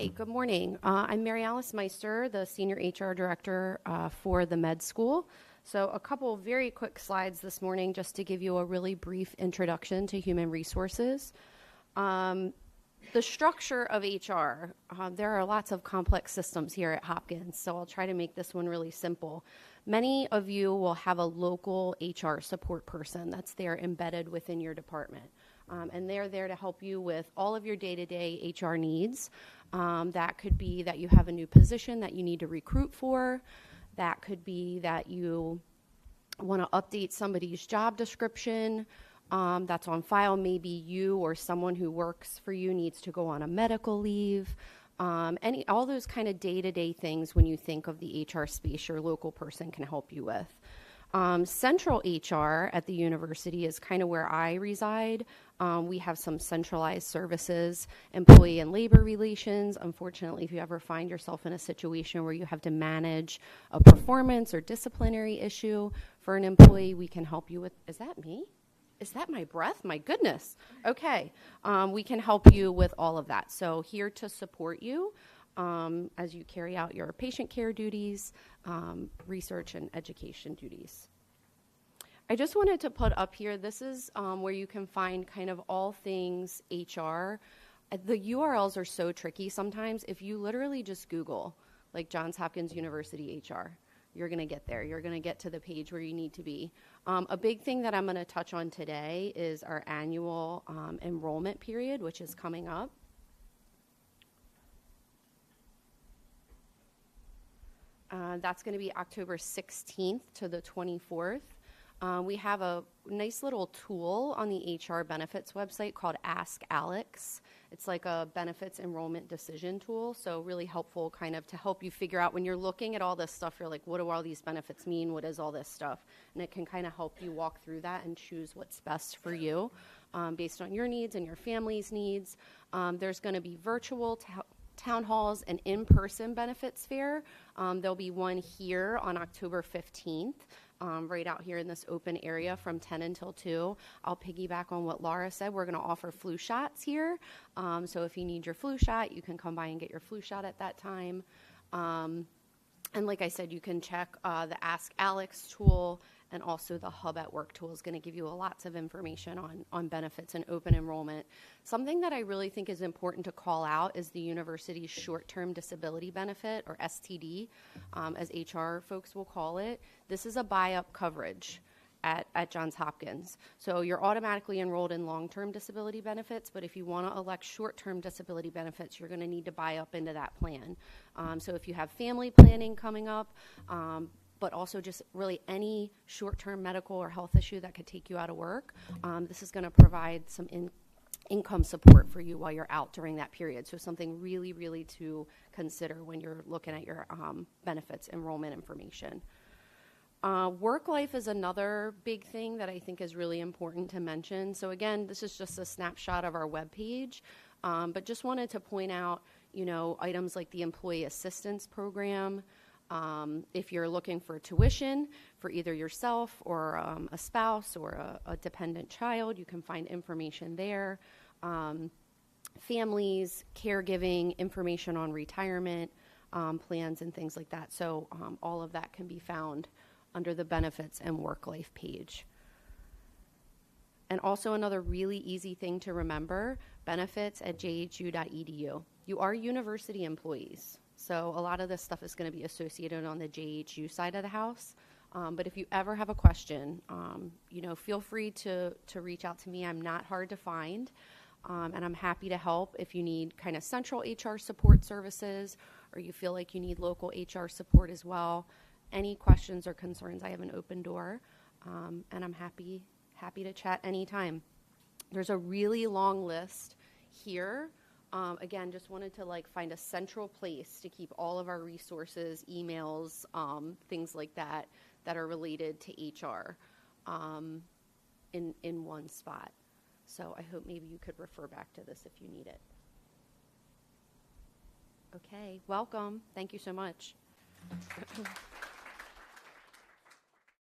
Hi, good morning. I'm Maryalice Meister, the Senior HR Director for the med school. So a couple very quick slides this morning just to give you a really brief introduction to human resources. The structure of HR, there are lots of complex systems here at Hopkins, so I'll try to make this one really simple. Many of you will have a local HR support person that's there embedded within your department. And they're there to help you with all of your day-to-day HR needs. That could be that you have a new position that you need to recruit for. That could be that you want to update somebody's job description that's on file. Maybe you or someone who works for you needs to go on a medical leave. All those kind of day-to-day things when you think of the HR space, your local person can help you with. Central HR at the university is kind of where I reside. We have some centralized services, employee and labor relations. Unfortunately, if you ever find yourself in a situation where you have to manage a performance or disciplinary issue for an employee, we can help you with, is that me? Is that my breath? My goodness. Okay. We can help you with all of that. So here to support you as you carry out your patient care duties, research and education duties. I just wanted to put up here, this is where you can find kind of all things HR. The URLs are so tricky sometimes. If you literally just Google, like Johns Hopkins University HR, you're going to get there. You're going to get to the page where you need to be. A big thing that I'm going to touch on today is our annual enrollment period, which is coming up. That's going to be October 16th to the 24th. We have a nice little tool on the HR benefits website called Ask Alex. It's like a benefits enrollment decision tool, so really helpful kind of to help you figure out when you're looking at all this stuff, you're like, what do all these benefits mean? What is all this stuff? And it can kind of help you walk through that and choose what's best for you based on your needs and your family's needs. There's going to be virtual town halls and in-person benefits fair. There'll be one here on October 15th, right out here in this open area from 10 until 2. I'll piggyback on what Laura said. We're going to offer flu shots here. So if you need your flu shot, you can come by and get your flu shot at that time. And like I said, you can check the Ask Alex tool, and also the Hub at Work tool is going to give you lots of information on benefits and open enrollment. Something that I really think is important to call out is the university's short-term disability benefit, or STD, as HR folks will call it. This is a buy-up coverage at Johns Hopkins. So you're automatically enrolled in long-term disability benefits, but if you want to elect short-term disability benefits, you're going to need to buy up into that plan. So if you have family planning coming up, but also just really any short-term medical or health issue that could take you out of work, this is going to provide some income support for you while you're out during that period. So something really, really to consider when you're looking at your benefits enrollment information. Work life is another big thing that I think is really important to mention. So again, this is just a snapshot of our webpage, but just wanted to point out, items like the Employee Assistance Program. If you're looking for tuition for either yourself or a spouse or a dependent child, you can find information there. Families, caregiving, information on retirement plans and things like that. So all of that can be found under the benefits and work life page. And also another really easy thing to remember, benefits at jhu.edu. You are university employees. So a lot of this stuff is going to be associated on the JHU side of the house. But if you ever have a question, feel free to reach out to me. I'm not hard to find, and I'm happy to help if you need kind of central HR support services or you feel like you need local HR support as well. Any questions or concerns, I have an open door, and I'm happy to chat anytime. There's a really long list here. Again, just wanted to find a central place to keep all of our resources, emails, things like that are related to HR in one spot. So I hope maybe you could refer back to this if you need it. Okay, welcome. Thank you so much.